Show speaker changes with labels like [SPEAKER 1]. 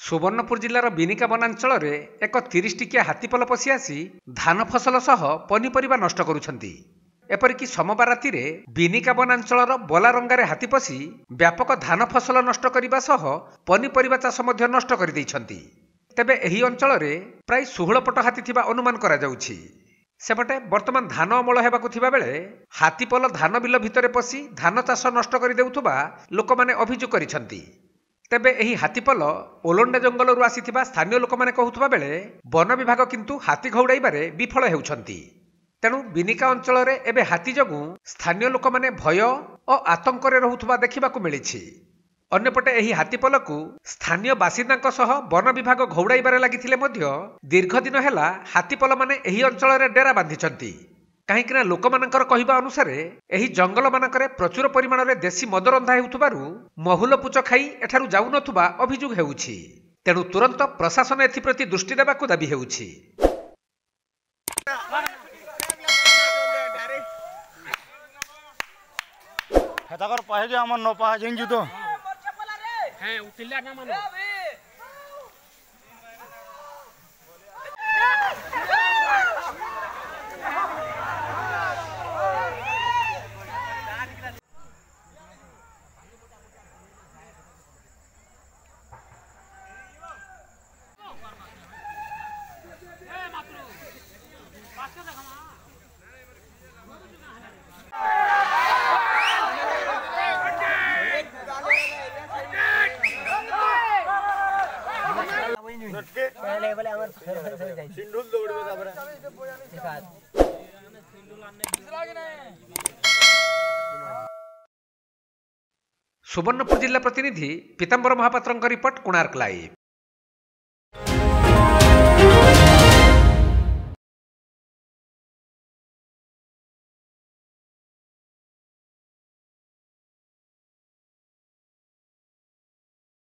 [SPEAKER 1] सुवर्णपुर जिलार बिनिका वनांचल एक 30 टिकिया हाथीपल पशि आसी धान फसल सह पनीपरिबा नष्ट करुछंती। एपरिक सोमवार राति बिनिका वनांचल बलारंगारे हाथी पशि व्यापक धान फसल नष्ट करने सह पनीपरिबा चाष नष्ट कर दैछंती। तेबे एही अंचल प्राय 16 पट हाथी थिबा अनुमान करा जाउछि। सेपटे वर्तमान धान अमल हेबाकु थिबा बेले हाथीपल धान बिल भितरे पशि धान चाष नष्ट कर देउथुबा लोकमाने अभियोग करिसंती। तेबे एही हाथीपल ओलंडा जंगलरू आसीथिबा स्थानीय लोकमाने कहुथुबा बेले वन विभाग किंतु हाथी घौड़ाइबारे विफल हेउछंती। तेणु बिनिका अंचल एबे हाथी जगु स्थानीय लोकमाने भय और आतंकरे रहुथुबा देखिबाकु मिलिछि। अन्यपटे एही हाथीपलकु स्थानीय बासिंदांक सह वन विभाग घौड़ाइबारे लागिथिले मध्य दीर्घ दिन हेला हाथीपल माने एही अंचल डेरा बांधिछंती। कहीं लोकमानंकर कहिबा अनुसार एही जंगल मानकरे प्रचुर परिमाण में देशी मद रंधा हेउथुबारु महुल पुच खाई एठारु जाउ नथुबा अभियोग हेउछि। तेणु तुरंत प्रशासन एथिप्रति दृष्टि देबाकु दाबी हेउछि।
[SPEAKER 2] हेताकर पाहे जे हमर न पाहे जेंजु तो
[SPEAKER 3] हैं उतिल्ला ना मानो
[SPEAKER 4] पहले बोले हमर
[SPEAKER 2] सिंधुल दौड़बे ताबरे
[SPEAKER 1] सुवर्णपुर जिला प्रतिनिधि पीताम्बर महापात्रଙ୍କ रिपोर्ट कोणार्क लाइव।